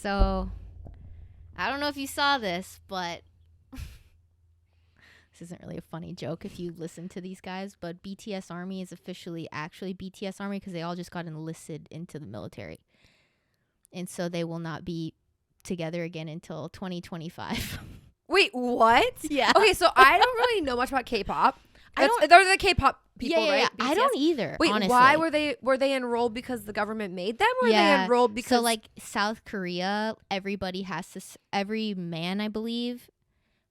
So I don't know if you saw this, but this isn't really a funny joke if you listen to these guys, but BTS Army is officially actually BTS Army because they all just got enlisted into the military. And so they will not be together again until 2025. Wait, what? Yeah. Okay, so I don't really know much about K-pop. They're the K-pop people, right? Yeah. BTS? I don't either. Wait, honestly. why were they enrolled because the government made them, or were they enrolled because so like South Korea, every man I believe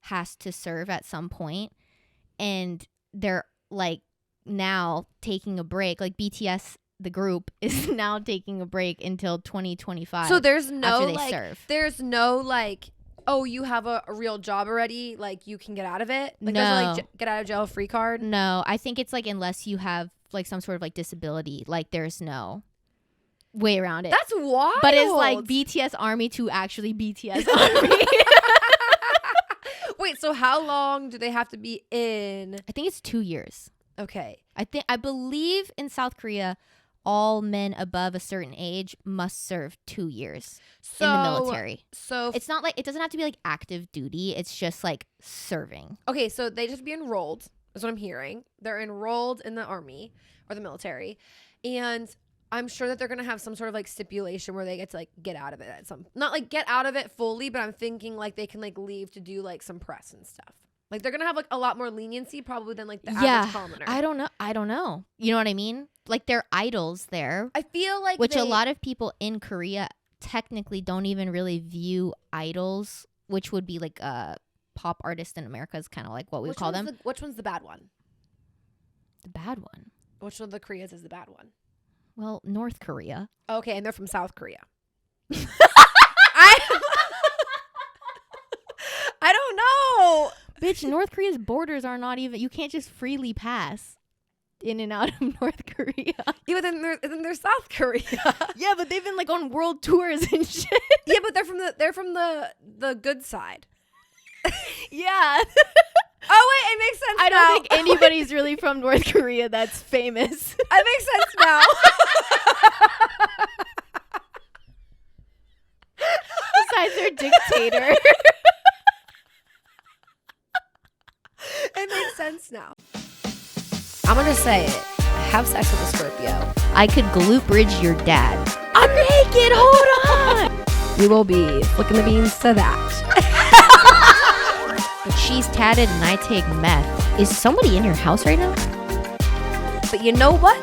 has to serve at some point, and they're like now taking a break. Like BTS, the group, is now taking a break until 2025. So there's no after they like serve. there's no like, oh, you have a real job already, like you can get out of it? Like No. there's no like get out of jail free card? No, I think it's like unless you have like some sort of like disability, like there's no way around it. That's wild. But it's like BTS Army to actually BTS Army. Wait, so how long do they have to be in? I think it's 2 years. Okay. I believe in South Korea, all men above a certain age must serve 2 years in the military. So It's not like, it doesn't have to be like active duty. It's just like serving. okay, so they just be enrolled, is what I'm hearing. They're enrolled in the army or the military. And I'm sure that they're going to have some sort of like stipulation where they get to like get out of it at some, not like get out of it fully, but I'm thinking like they can like leave to do like some press and stuff. Like they're going to have like a lot more leniency probably than like the average commoner. I don't know. You know what I mean? Like they're idols there. I feel like Which a lot of people in Korea technically don't even really view idols, which would be like a pop artist in America is kind of like what we call them. Which one's the bad one? The bad one. Which one of the Koreas is the bad one? Well, North Korea. Okay, and they're from South Korea. I don't know. Bitch, North Korea's borders are not even, you can't just freely pass in and out of North Korea. Yeah, but then they're South Korea. Yeah, but they've been like on world tours and shit. Yeah, but they're from the good side. Yeah. Oh wait, it makes sense I now. don't think anybody's really from North Korea that's famous. That makes sense now. Besides their dictator. It makes sense now. I'm gonna say it. Have sex with a Scorpio. I could glute bridge your dad. I'm naked, hold on. We will be flicking the beans to that. But she's tatted and I take meth. Is somebody in your house right now? But you know what?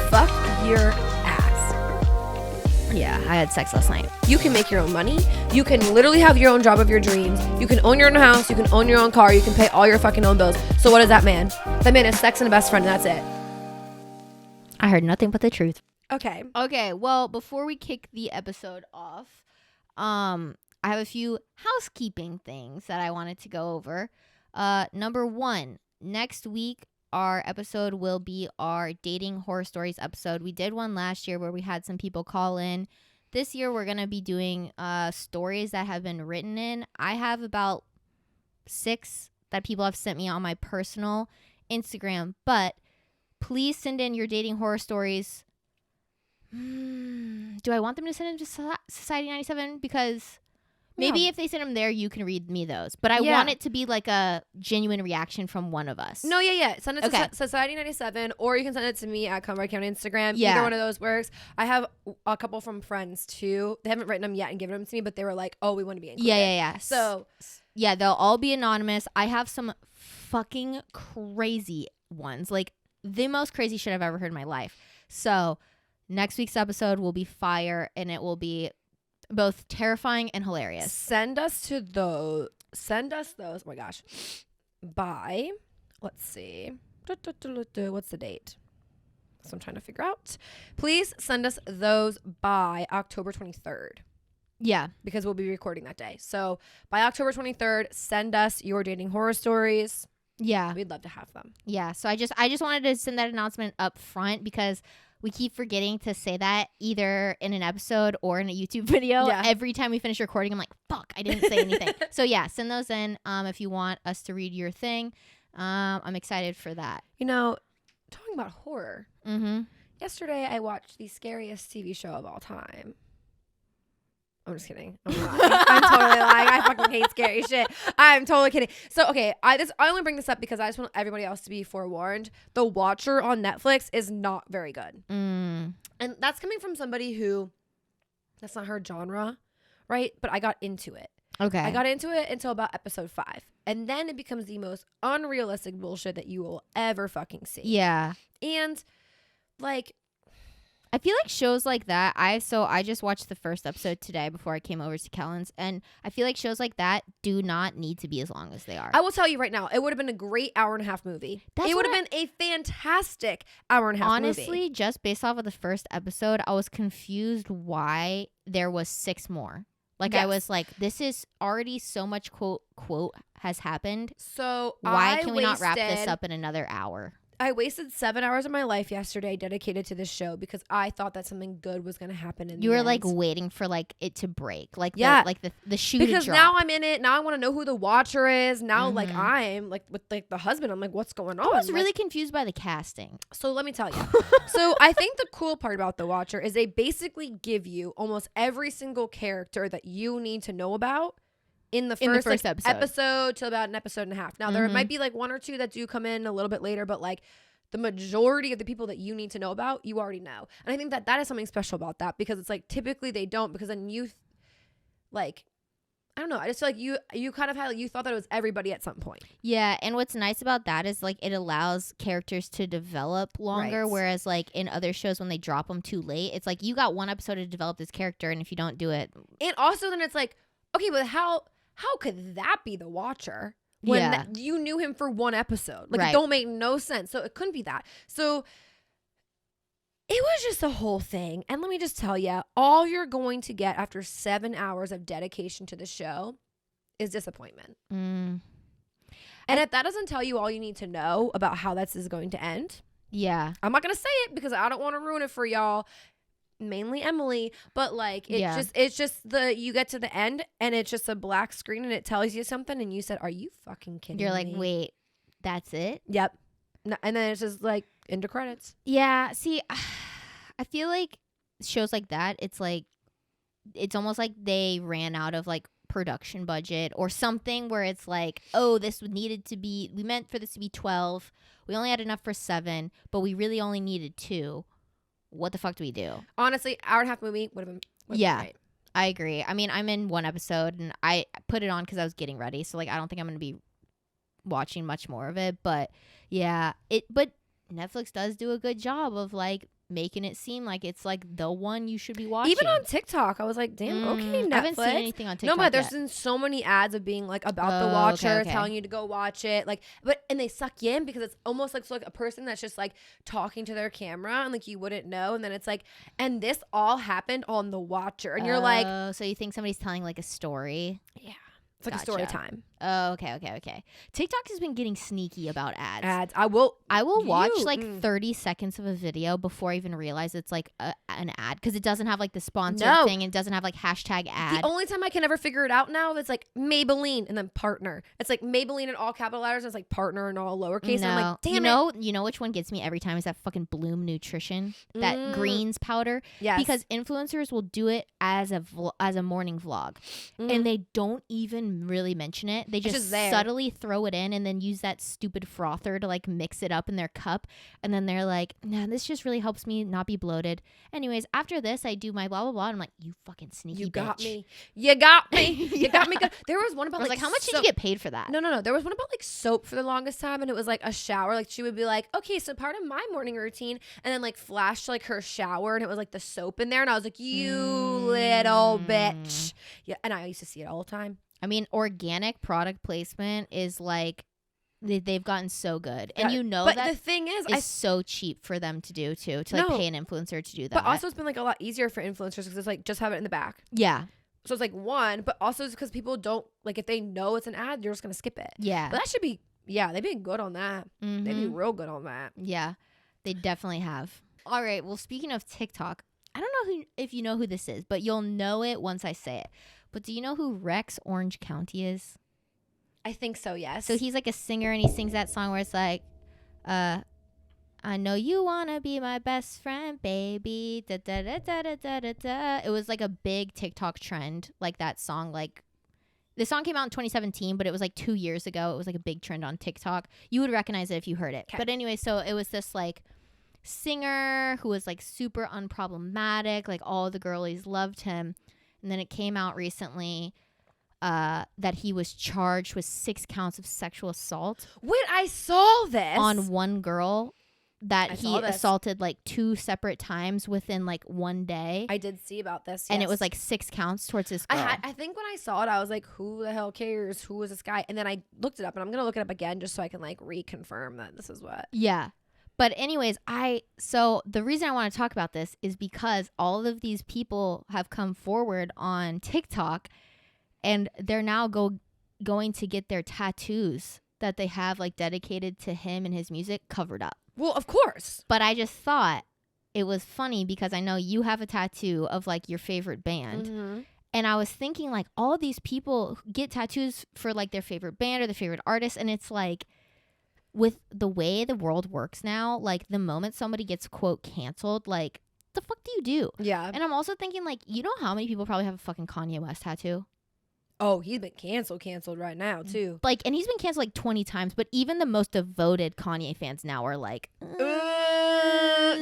Fuck your ass. Yeah, I had sex last night. You can make your own money. You can literally have your own job of your dreams. You can own your own house. You can own your own car. You can pay all your fucking own bills. So what is that man? That man is sex and a best friend, and that's it. I heard nothing but the truth. Okay. Okay, well, before we kick the episode off, I have a few housekeeping things that I wanted to go over. Number one, next week, our episode will be our dating horror stories episode. We did one last year where we had some people call in. This year, we're going to be doing stories that have been written in. I have about 6 that people have sent me on my personal Instagram, but please send in your dating horror stories. Do I want them to send them to Society 97? Because maybe if they send them there, you can read me those. But I want it to be like a genuine reaction from one of us. No, yeah. Send it to Society 97, or you can send it to me at Conrad County Instagram. Yeah. Either one of those works. I have a couple from friends too. They haven't written them yet and given them to me, but they were like, "Oh, we want to be included." Yeah. So yeah, they'll all be anonymous. I have some fucking crazy ones, like the most crazy shit I've ever heard in my life. So next week's episode will be fire, and it will be both terrifying and hilarious. Send us those. Oh my gosh. By, let's see. What's the date? So I'm trying to figure out. Please send us those by October 23rd. Yeah. Because we'll be recording that day. So by October 23rd, send us your dating horror stories. Yeah. We'd love to have them. Yeah. So I just wanted to send that announcement up front because we keep forgetting to say that either in an episode or in a YouTube video. Yeah. Every time we finish recording, I'm like, fuck, I didn't say anything. So yeah, send those in if you want us to read your thing. I'm excited for that. You know, talking about horror. Mm-hmm. Yesterday, I watched the scariest TV show of all time. I'm just kidding. I'm totally lying. I fucking hate scary shit. I'm totally kidding. So, okay, I only bring this up because I just want everybody else to be forewarned. The Watcher on Netflix is not very good. And that's coming from somebody who, that's not her genre, right? But I got into it. Okay. I got into it until about episode 5. And then it becomes the most unrealistic bullshit that you will ever fucking see. Yeah. And, like, I feel like shows like that, I just watched the first episode today before I came over to Kellen's, and I feel like shows like that do not need to be as long as they are. I will tell you right now, it would have been a great hour and a half movie. It would have been a fantastic hour and a half movie. Honestly, just based off of the first episode, I was confused why there was 6 more. Like, I was like, this is already so much quote has happened. So why can we not wrap this up in another hour? I wasted 7 hours of my life yesterday dedicated to this show because I thought that something good was going to happen in the end. You were like waiting for like it to break, like the shoe because to drop. now I'm in it. Now I want to know who the Watcher is. Now like I'm like with like the husband. I'm like, what's going on? I was really confused by the casting. So let me tell you. So I think the cool part about the Watcher is they basically give you almost every single character that you need to know about in the first episode to about an episode and a half. Now, there might be like 1 or 2 that do come in a little bit later, but like the majority of the people that you need to know about, you already know. And I think that is something special about that because it's like typically they don't, because then you like, I don't know. I just feel like you kind of had, you thought that it was everybody at some point. Yeah. And what's nice about that is like it allows characters to develop longer. Right. Whereas like in other shows, when they drop them too late, it's like you got 1 episode to develop this character. And if you don't do it. And also then it's like, okay, but how could that be the Watcher when you knew him for 1 episode? Like, it don't make no sense. So it couldn't be that. So it was just a whole thing. And let me just tell you, all you're going to get after 7 hours of dedication to the show is disappointment. And if that doesn't tell you all you need to know about how this is going to end, I'm not going to say it because I don't want to ruin it for y'all. Mainly Emily, but like it's just you get to the end and it's just a black screen and it tells you something and you said, are you fucking kidding me? You're like, wait, that's it? Yep. And then it's just like into credits. Yeah. See, I feel like shows like that, it's like it's almost like they ran out of like production budget or something where it's like, oh, we meant for this to be 12, we only had enough for 7, but we really only needed 2. What the fuck do we do? Honestly, hour and a half movie would have been great. I agree. I mean, I'm in 1 episode and I put it on because I was getting ready. So like, I don't think I'm going to be watching much more of it. But yeah, but Netflix does do a good job of like making it seem like it's like the one you should be watching. Even on TikTok, I was like, damn, okay, Netflix. I haven't seen anything on TikTok. No, but there's been so many ads of being like about the Watcher, telling you to go watch it. Like, and they suck you in because it's almost like a person that's just like talking to their camera and like you wouldn't know. And then it's like, and this all happened on the Watcher. And you're like, so you think somebody's telling like a story? Yeah. It's like a story time. Oh, okay. TikTok has been getting sneaky about ads. I will watch like 30 seconds of a video before I even realize it's like an ad because it doesn't have like the sponsored thing. And it doesn't have like hashtag ad. The only time I can ever figure it out now is like Maybelline and then partner. It's like Maybelline in all capital letters and it's like partner in all lowercase. No. And I'm like, damn it. You know which one gets me every time is that fucking Bloom Nutrition, that greens powder. Yes. Because influencers will do it as a morning vlog and they don't even really mention it. They just subtly throw it in and then use that stupid frother to like mix it up in their cup. And then they're like, nah, this just really helps me not be bloated. Anyways, after this, I do my blah, blah, blah. And I'm like, you fucking sneaky bitch. You got me. You got me good. There was one about like how much did you get paid for that? No. There was one about like soap for the longest time. And it was like a shower. Like she would be like, okay, so part of my morning routine. And then like flash like her shower. And it was like the soap in there. And I was like, you little bitch. Yeah. And I used to see it all the time. I mean, organic product placement is like they've gotten so good, and but the thing is, it's so cheap for them to do too, to like pay an influencer to do that. But also, it's been like a lot easier for influencers because it's like just have it in the back. Yeah. So it's like one, but also it's because people don't like if they know it's an ad, you're just gonna skip it. Yeah. But that should be they've been good on that. They'd be real good on that. Yeah, they definitely have. All right. Well, speaking of TikTok, I don't know if you know who this is, but you'll know it once I say it. But do you know who Rex Orange County is? I think so, yes. So he's like a singer and he sings that song where it's like, I know you wanna be my best friend, baby. Da, da, da, da, da, da, da, da. It was like a big TikTok trend, like that song. Like the song came out in 2017, but it was like 2 years ago. It was like a big trend on TikTok. You would recognize it if you heard it. Okay. But anyway, so it was this like singer who was like super unproblematic. Like all the girlies loved him. And then it came out recently that he was charged with 6 counts of sexual assault. Wait, I saw this on one girl that I he saw this. assaulted like 2 separate times within like 1 day. I did see about this, And it yes. was like 6 counts towards this girl. I think when I saw it, I was like, who the hell cares? Who is this guy? And then I looked it up, and I'm going to look it up again just so I can like reconfirm that this is what. Yeah. But anyways, so the reason I want to talk about this is because all of these people have come forward on TikTok, and they're now going to get their tattoos that they have like dedicated to him and his music covered up. Well, of course. But I just thought it was funny because I know you have a tattoo of like your favorite band. Mm-hmm. And I was thinking like all of these people get tattoos for like their favorite band or their favorite artist. And it's like with the way the world works now, like the moment somebody gets quote canceled, like the fuck do you do? Yeah. And I'm also thinking like, you know how many people probably have a fucking Kanye West tattoo? Oh, he's been canceled right now too. Like, and he's been canceled like 20 times, but even the most devoted Kanye fans now are like,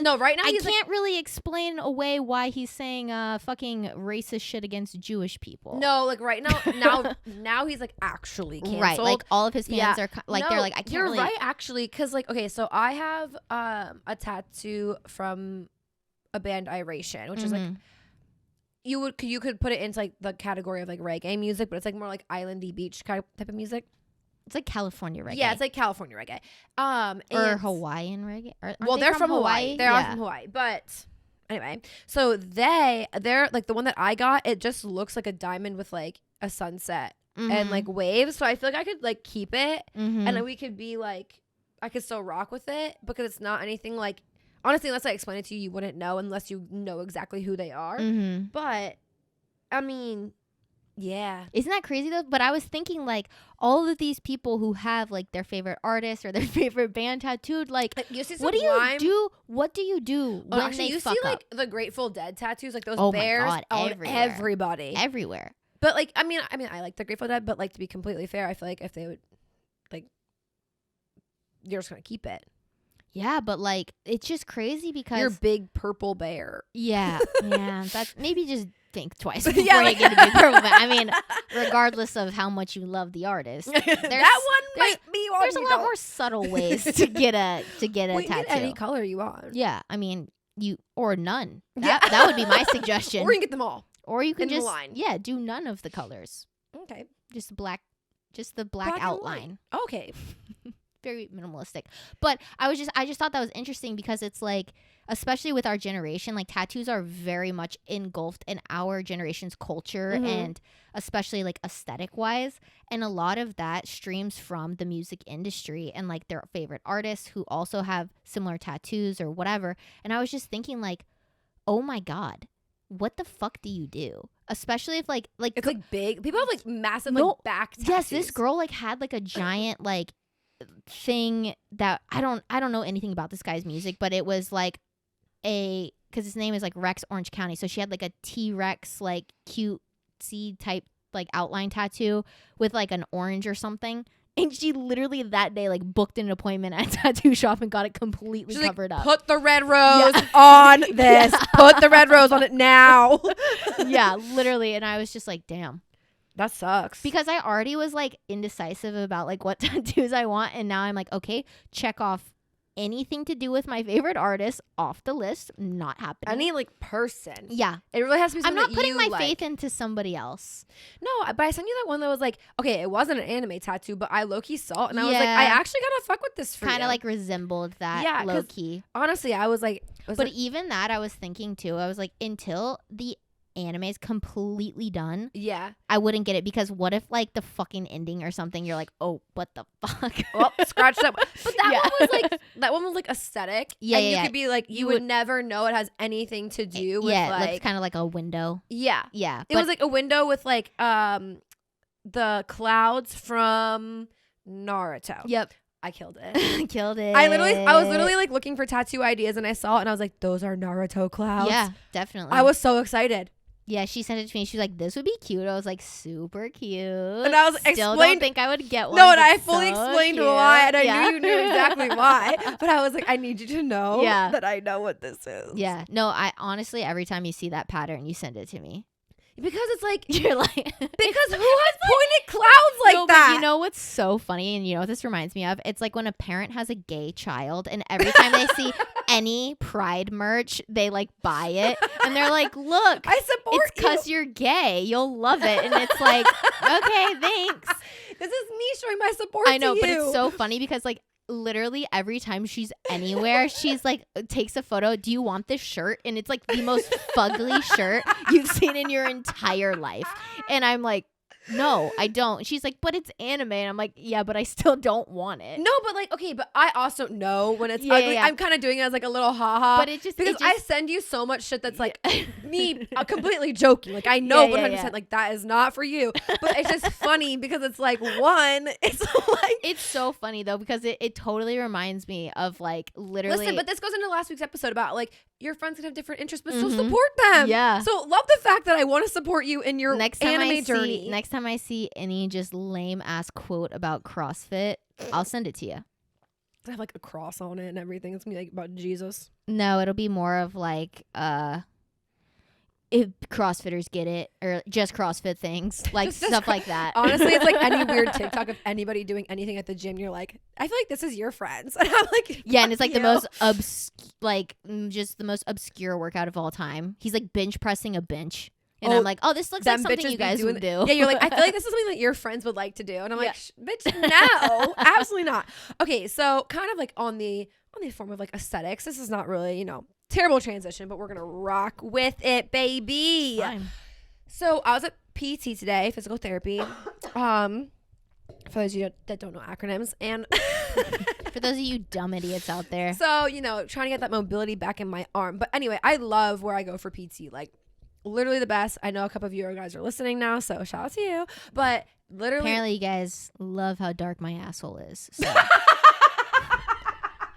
no, right now I he's can't really explain away why he's saying fucking racist shit against Jewish people. no, like right now he's like actually canceled. Right, like all of his fans Yeah. are like, No, they're like, I can't you're really. right actually, because like, okay, so I have a tattoo from a band Iration, which is like Mhm. you could put it into like the category of like reggae music, but it's like more like islandy beach type of music. It's like California reggae. Yeah, it's like California reggae. or And- Hawaiian reggae. Well, they're from Hawaii. They are Yeah. from Hawaii, but anyway, so they're like the one that I got. It just looks like a diamond with like a sunset and like waves. So I feel like I could like keep it, Mhm. and then we could be like, I could still rock with it because it's not anything like. Honestly, unless I explain it to you, you wouldn't know unless you know exactly who they are. Mhm. But I mean, yeah. Isn't that crazy though? But I was thinking like all of these people who have like their favorite artist or their favorite band tattooed, like You see what do you do? What do you do when actually, they you fuck see up? like the Grateful Dead tattoos, like those Oh my bears God, on everywhere. everybody. Everywhere. But like, I mean, I like the Grateful Dead, but like to be completely fair, I feel like if they would, like, you're just gonna keep it. Yeah, but like it's just crazy because Your big purple bear. yeah, that's maybe just think twice Yeah, before like- you get a big purple band. I mean, regardless of how much you love the artist, That one might be on there's a you, lot though. more subtle ways to get a Well, you tattoo. get any color you want. Yeah, I mean you or none. Yeah. That would be my suggestion. Or you can get them all. Or you can in the just line. do none of the colors. Okay. Just the black Black and outline. white. Okay. Very minimalistic. But I just thought that was interesting because it's like, especially with our generation, like tattoos are very much engulfed in our generation's culture Mhm. and especially like aesthetic wise. And a lot of that streams from the music industry and like their favorite artists who also have similar tattoos or whatever. And I was just thinking like, oh my God, what the fuck do you do? Especially if like It's like big. People have like massive No, like back tattoos. yes, this girl like had like a giant like thing that I don't know anything about this guy's music, but it was like because his name is like Rex Orange County, so she had like a T-Rex like cutesy type like outline tattoo with like an orange or something. And she literally that day like booked an appointment at a tattoo shop and got it completely She's like, covered up. Put the red rose on this. Yeah. Put the red rose on it now. Yeah, literally. And I was just like, damn. That sucks. Because I already was like indecisive about like what tattoos I want, and now I'm like, okay, check off anything to do with my favorite artist off the list. Not happening. any like person. Yeah, It really has to be I'm something not that putting you my like. faith into somebody else. No, but I sent you that one that was like, okay, it wasn't an anime tattoo, but I low-key saw it and I was like, I Yeah. actually gotta fuck with this for Kind you. of like resembled that Yeah, 'cause low key. honestly, I was like, But even that, I was thinking too. I was like, until the anime is completely done, yeah. I wouldn't get it because what if like the fucking ending or something? You're like, oh, what the fuck? Well, scratch that one. But that Yeah. one was like aesthetic. Yeah, and yeah, you yeah. could be like, you would never know it has anything to do with yeah, like, it's kind of like a window. yeah. Yeah, It was like a window with like the clouds from Naruto. yep. I killed it. Killed it. I was literally like looking for tattoo ideas and I saw it and I was like, those are Naruto clouds. Yeah, definitely. I was so excited. Yeah, she sent it to me. She was like, this would be cute. I was like, super cute. And I was Still don't think I would get one. No, and but I fully so explained cute. why, and I Yeah. knew you knew exactly why. But I was like, I need you to know Yeah. that I know what this is. Yeah. No, I honestly, every time you see that pattern, you send it to me. Because it's like, You're like, because who has pointed clouds like no, that? But you know what's so funny, and you know what this reminds me of? It's like when a parent has a gay child, and every time they see any Pride merch, they like buy it, and they're like, "Look, I support it's because you're gay. You'll love it." And it's like, okay, thanks. This is me showing my support. I know, to but you. it's so funny because like literally every time she's anywhere, she's like takes a photo. Do you want this shirt? And it's like the most fugly shirt you've seen in your entire life. And I'm like, no, I don't. She's like, but it's anime. And I'm like, yeah, but I still don't want it. No, but like, okay, but I also know when it's Yeah, ugly. yeah. I'm kind of doing it as like a little haha. But it just because it just, I send you so much shit that's like me completely joking. Like I know Yeah, 100% yeah. like that is not for you. But it's just funny because it's like one, it's like it's so funny though because it totally reminds me of like literally. listen, but this goes into last week's episode about like your friends can have different interests, but still Mhm. support them. Yeah. So love the fact that I want to support you in your anime journey. Next time I see any just lame ass quote about CrossFit, I'll send it to you. I have like a cross on it and everything. It's gonna be like about Jesus. No, it'll be more of like if CrossFitters get it or just CrossFit things, like Just stuff like that. Honestly, it's like any weird TikTok of anybody doing anything at the gym. You're like, I feel like this is your friends. And I'm like, yeah, and it's like you. the most just the most obscure workout of all time. He's like bench pressing a bench. And Oh, I'm like, oh, this looks like them something bitches you be guys doing would do. Yeah, you're like, I feel like this is something that your friends would like to do. And I'm Yeah. like, bitch, no, absolutely not. Okay, so kind of like on the form of like aesthetics, this is not really, terrible transition, but we're gonna rock with it, baby. Fine. So I was at PT today, physical therapy. For those of you that don't know acronyms, and For those of you dumb idiots out there. so trying to get that mobility back in my arm. But anyway, I love where I go for PT. Like literally the best. I know a couple of you guys are listening now, so shout out to you. But literally, Apparently, you guys love how dark my asshole is. So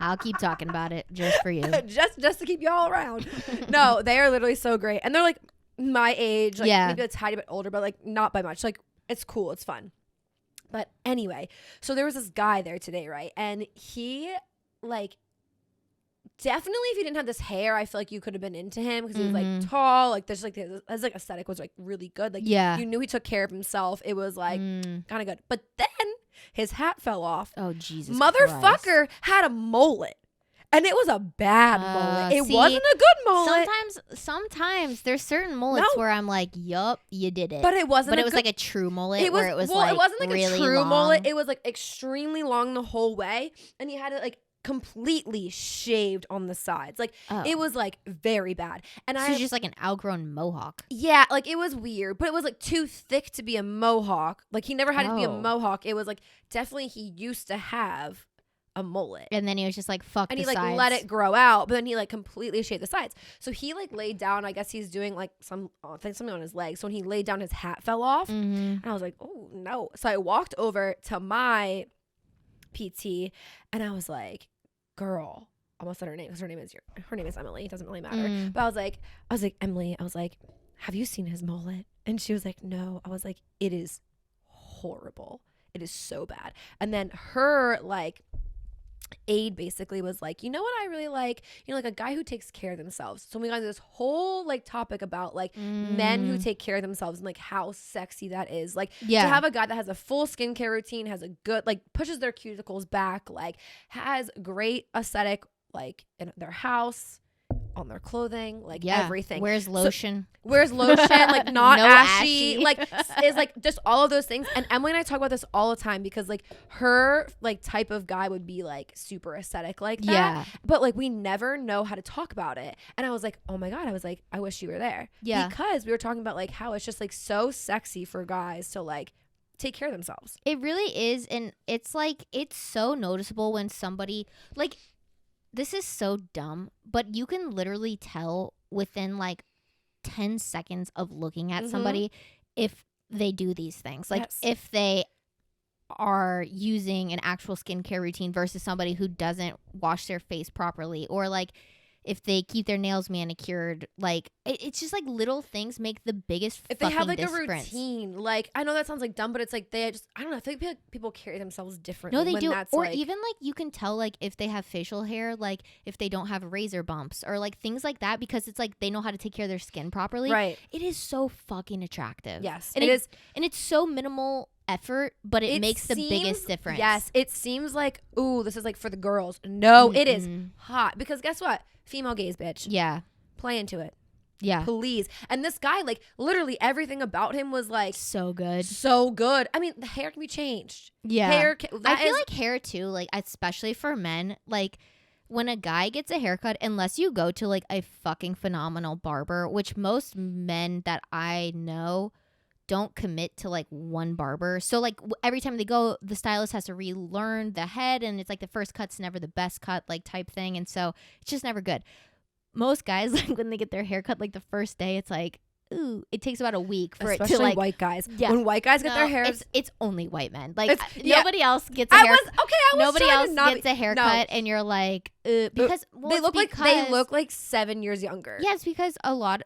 I'll keep talking about it just for you. just to keep you all around. No, they are literally so great, and they're like my age, like Yeah. maybe a tiny bit older, but like not by much. Like it's cool, it's fun. But anyway, so there was this guy there today, right? And he like definitely, if he didn't have this hair, I feel like you could have been into him because he was like tall, like there's like his like aesthetic was like really good. Like Yeah. you knew he took care of himself. It was like kind of good. But then his hat fell off. Oh, Jesus Motherfucker Christ. had a mullet. And it was a bad mullet. It see, wasn't a good mullet. Sometimes there's certain mullets No. where I'm like, yup, you did it. But it wasn't But a it was good, like a true mullet it was, where it was well, like it wasn't like really a true long. mullet. It was like extremely long the whole way. And he had it like completely shaved on the sides. Like it was like very bad. And This is just like an outgrown mohawk. yeah, like it was weird, but it was like too thick to be a mohawk. Like he never had it to be a Oh. mohawk. It was like definitely he used to have a mullet. And then he was just like, fuck And the he like sides. let it grow out, but then he like completely shaved the sides. So he like laid down. I guess he's doing like something on his leg. So when he laid down, his hat fell off, and I was like, oh no. So I walked over to my PT, and I was like, girl, almost said her name because her name is Emily. It doesn't really matter. But I was like Emily. I was like, have you seen his mullet? And she was like, no. I was like, it is horrible. It is so bad. And then her like aide basically was like, you know what I really like? Like a guy who takes care of themselves. So we got into this whole like topic about like men who take care of themselves and like how sexy that is. Like to have a guy that has a full skincare routine, has a good like pushes their cuticles back, like has great aesthetic like in their house, on their clothing, like everything. Where's lotion? Where's lotion? Like not No ashy. ashy. Like is like just all of those things. And Emily and I talk about this all the time because like her like type of guy would be like super aesthetic like that. Yeah. But like we never know how to talk about it. And I was like, oh my God, I was like, I wish you were there. Yeah. Because we were talking about like how it's just like so sexy for guys to like take care of themselves. It really is. And it's like, it's so noticeable when somebody, like, this is so dumb, but you can literally tell within like 10 seconds of looking at somebody if they do these things. Like Yes. if they are using an actual skincare routine versus somebody who doesn't wash their face properly, or like if they keep their nails manicured. Like it's just like little things make the biggest if they have fucking like difference. a routine, like I know that sounds like dumb, but it's like they just, I don't know, I feel like people carry themselves differently. No, they when do. That's Or like, even like you can tell like if they have facial hair, like if they don't have razor bumps or like things like that, because it's like they know how to take care of their skin properly. right. It is so fucking attractive. Yes, And it is. And it's so minimal effort, but it makes the biggest difference. Yes, it seems like, ooh, this is like for the girls. No, it is Mm-mm. hot, because guess what? Female gaze, bitch. Yeah. Play into it, Yeah. please. And this guy, like literally everything about him was like So good. so good. I mean, the hair can be changed. Yeah. Hair. I feel like hair too, like especially for men, like when a guy gets a haircut, unless you go to like a fucking phenomenal barber, which most men that I know don't commit to like one barber. So like every time they go, the stylist has to relearn the head, and it's like the first cut's never the best cut, like type thing. And so it's just never good. Most guys, like when they get their haircut, like the first day, it's like, ooh, it takes about a week for especially it to like white guys. Yeah. When white guys get their hair, it's only white men. Like yeah. nobody else gets a haircut. Nobody trying else to not gets a haircut, and you're like, because well, they it's look like 7 years younger. Yeah, it's because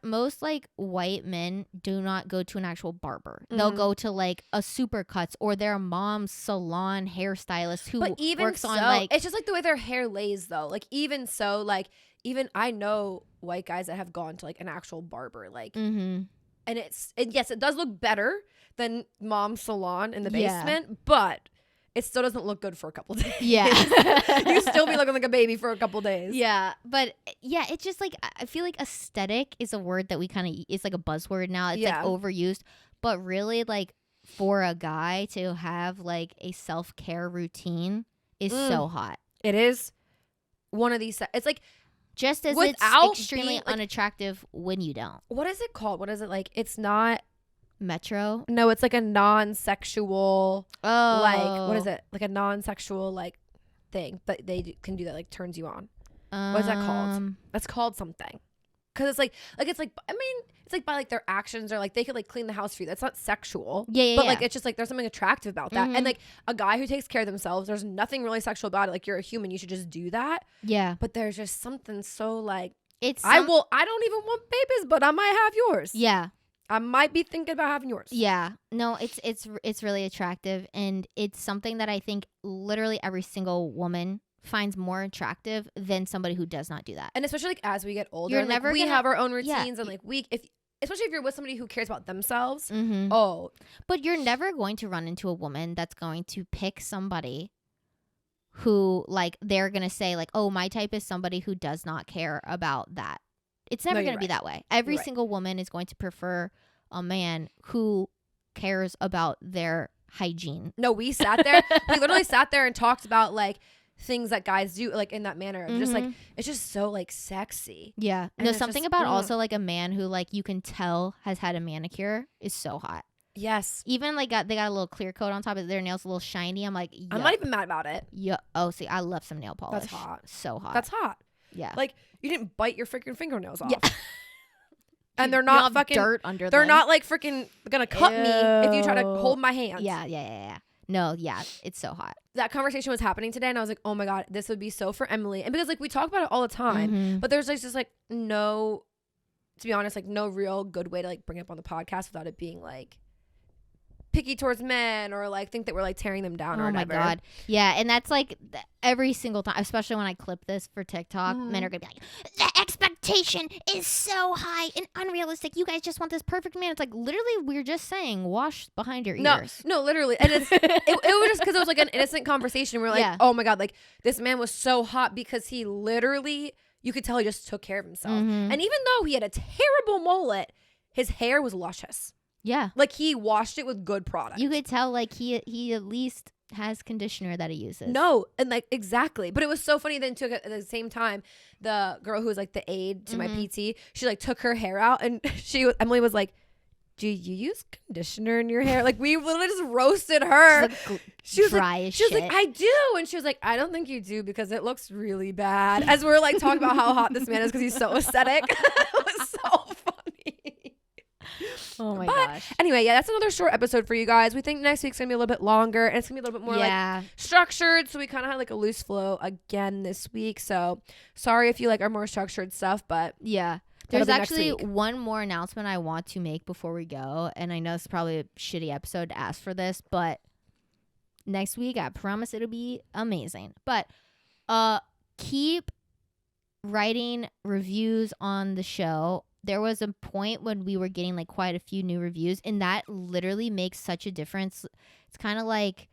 most like white men do not go to an actual barber. They'll Mhm. go to like a Supercuts or their mom's salon hairstylist who But even works so, on like it's just like the way their hair lays though. Like even so, like even I know white guys that have gone to like an actual barber, like, mm-hmm. and yes, it does look better than mom's salon in the Yeah. basement, but it still doesn't look good for a couple days. Yeah. You still be looking like a baby for a couple days. Yeah, but yeah, it's just like I feel like aesthetic is a word that we kind of it's like a buzzword now. It's Yeah. like overused, but really like for a guy to have like a self-care routine is so hot. It is one of these. It's like, Just as without it's extremely being, like, unattractive when you don't. what is it called? What is it like? It's not. Metro. No, it's like a non-sexual. Oh, Like, what is it? Like a non-sexual like thing, but they can do that. Like turns you on. What is that called? That's called something. Because it's like I mean, it's like by like their actions, or like they could like clean the house for you. That's not sexual. Yeah, But yeah. like it's just like there's something attractive about that. Mhm. And like a guy who takes care of themselves, there's nothing really sexual about it. Like you're a human, you should just do that. Yeah, But there's just something so like it's I don't even want babies, but I might have yours. Yeah, I might be thinking about having yours. yeah. No, it's really attractive, and it's something that I think literally every single woman finds more attractive than somebody who does not do that. And especially like as we get older, You're and, like, never we gonna- have our own yeah. routines, and like especially if you're with somebody who cares about themselves. Mm-hmm. Oh, But you're never going to run into a woman that's going to pick somebody who like they're gonna say like, oh, my type is somebody who does not care about that. It's never No, gonna you're be right. that way. Every You're right. single woman is going to prefer a man who cares about their hygiene. no, we sat there. We literally sat there and talked about like things that guys do, like in that manner. Of Just like Mhm. it's just so like sexy. Yeah. And No, it's something just, about ugh. also like a man who like you can tell has had a manicure is so hot. Yes, Even like they got a little clear coat on top of their nails, a little shiny. I'm like, I'm not even mad about it. yeah. Oh, see, I love some nail polish. That's hot. So hot. That's hot. yeah. Like you didn't bite your freaking fingernails off. Yeah. And they're You don't not have fucking dirt under They're them. not like freaking gonna cut me if you try to Ew. hold my hand. Yeah. No, yeah, it's so hot. That conversation was happening today, and I was like, oh my god, this would be so for Emily. And because like we talk about it all the time, Mhm. but there's like just like no, to be honest, like no real good way to like bring it up on the podcast without it being like picky towards men, or like think that we're like tearing them down or Oh my whatever. god. Yeah, and that's like every single time, especially when I clip this for TikTok, Mhm. men are gonna be like, the expectation is so high and unrealistic. You guys just want this perfect man. It's like literally we're just saying wash behind your ears. No, literally. And it was just because it was like an innocent conversation. We're like, Yeah. oh my god, like this man was so hot because he literally, you could tell he just took care of himself. Mhm. And even though he had a terrible mullet, his hair was luscious. Yeah. Like he washed it with good product. You could tell like he at least has conditioner that he uses. No, and like exactly. But it was so funny then too at the same time, the girl who was like the aide to my Mhm. PT, she like took her hair out, and Emily was like, do you use conditioner in your hair? Like we literally just roasted her. She was dry like, as she was shit. like, I do. And she was like, I don't think you do because it looks really bad. As we were like talking about how hot this man is because he's so aesthetic. It was so funny. Oh my but gosh. anyway, yeah, that's another short episode for you guys. We think next week's gonna be a little bit longer, and it's gonna be a little bit more like structured. So we kind of had like a loose flow again this week. So sorry if you like our more structured stuff, but yeah. There's actually one more announcement I want to make before we go, and I know it's probably a shitty episode to ask for this, but next week I promise it'll be amazing. But keep writing reviews on the show. There was a point when we were getting like quite a few new reviews, and that literally makes such a difference. It's kind of like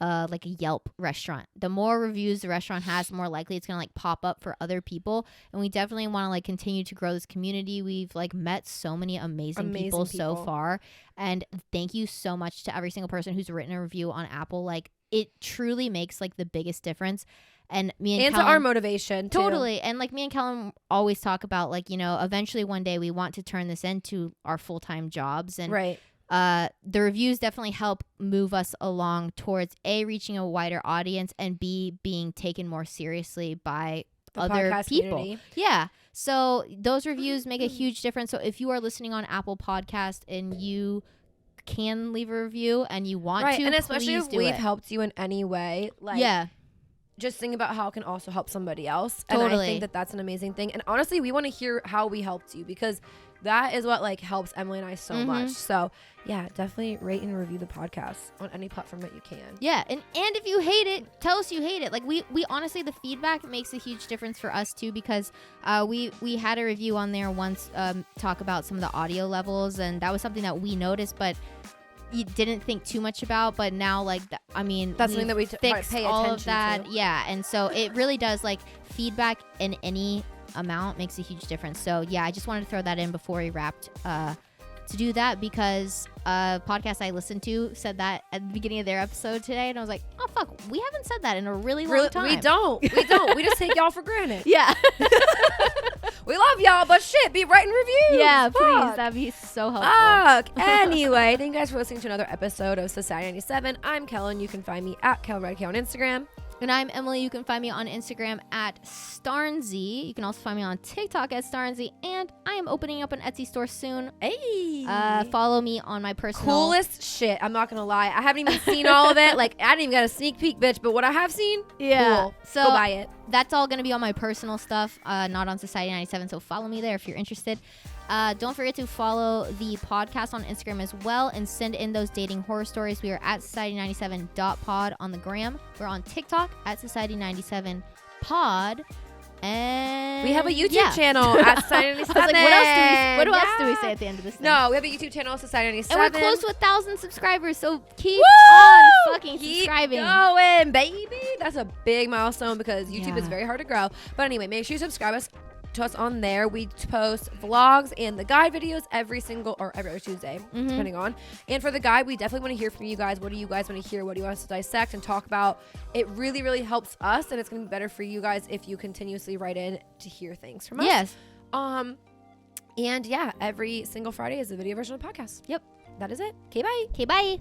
a Yelp restaurant. The more reviews the restaurant has, the more likely it's gonna like pop up for other people. And we definitely want to like continue to grow this community. We've like met so many amazing people so far, and thank you so much to every single person who's written a review on Apple. Like, it truly makes like the biggest difference. And me and Kellen, to our motivation too. Totally. And like me and Kellen always talk about, like, you know, eventually one day we want to turn this into our full-time jobs. And right. The reviews definitely help move us along towards A, reaching a wider audience, and B, being taken more seriously by the other people. Community. Yeah. So those reviews make a huge difference. So if you are listening on Apple Podcast and you can leave a review and you want to, and especially if we've it. helped you in any way, like, yeah, just think about how it can also help somebody else. Totally. And I think that that's an amazing thing. And honestly, we want to hear how we helped you, because that is what like helps Emily and I so much. So yeah, definitely rate and review the podcast on any platform that you can. Yeah, and if you hate it, tell us you hate it. Like, we honestly, the feedback makes a huge difference for us too, because we had a review on there once talk about some of the audio levels, and that was something that we noticed, but you didn't think too much about. But now, like, that's something that we pay all attention of that. to. Yeah, and so it really does, like, feedback in any amount makes a huge difference. So yeah, I just wanted to throw that in before we wrapped to do that, because a podcast I listened to said that at the beginning of their episode today, and I was like, oh fuck, we haven't said that in a really long time. We don't we just take y'all for granted. Yeah. We love y'all, but shit, be writing reviews. Yeah, Fuck. please, that'd be so helpful. Anyway, thank you guys for listening to another episode of Society 97. I'm Kellen. You can find me at Kellen Redke on Instagram. And I'm Emily. You can find me on Instagram at Starnsy. You can also find me on TikTok at Starnsy. And I am opening up an Etsy store soon. Hey. Follow me on my personal... Coolest shit. I'm not going to lie. I haven't even seen all of it. Like, I didn't even get a sneak peek, bitch. But what I have seen, cool. So go buy it. That's all going to be on my personal stuff, not on Society 97. So follow me there if you're interested. Don't forget to follow the podcast on Instagram as well, and send in those dating horror stories. We are at society97.pod on the gram. We're on TikTok at society97pod. And we have a YouTube channel at Society 97. I was like, what else do we say at the end of this thing? No, we have a YouTube channel, Society 97. And we're close to 1,000 subscribers, so keep on fucking subscribing. Going, baby. That's a big milestone, because YouTube is very hard to grow. But anyway, make sure you subscribe to us on there. We post vlogs and the guide videos every other Tuesday, depending on. And for the guide, we definitely want to hear from you guys. What do you guys want to hear? What do you want us to dissect and talk about? It really, really helps us, and it's going to be better for you guys if you continuously write in to hear things from us. Yes. And yeah, every single Friday is a video version of the podcast. Yep. That is it. Okay, bye. Okay, bye.